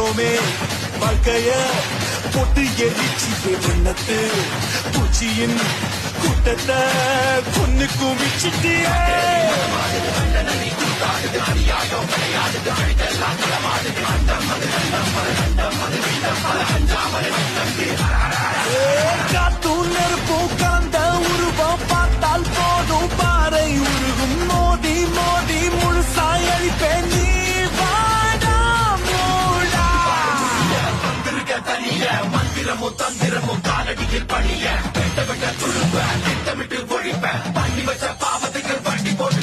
வாழ்ந்தோமே வாழ்க்கைய பொட்டு எரிச்சியே வண்ணத்து பூச்சியின் கூட்டத்தை கொன்னு குவிச்சிட்டியே காத்தும் நெருப்பும் கலந்த உருவம் பார்த்தால் போதும் பாறை உருகும் மோதி மோதி முழுசாய் அழிப்பேன் நீ வாடா மூடா தனிய மந்திரமும் தந்திரமும் காலடியில் பணிய வெட்ட வெட்ட துழுப்ப திட்டமிட்டு ஒழிப்ப பண்ணி வச்ச பாவத்துக்கு வண்டி போட்டு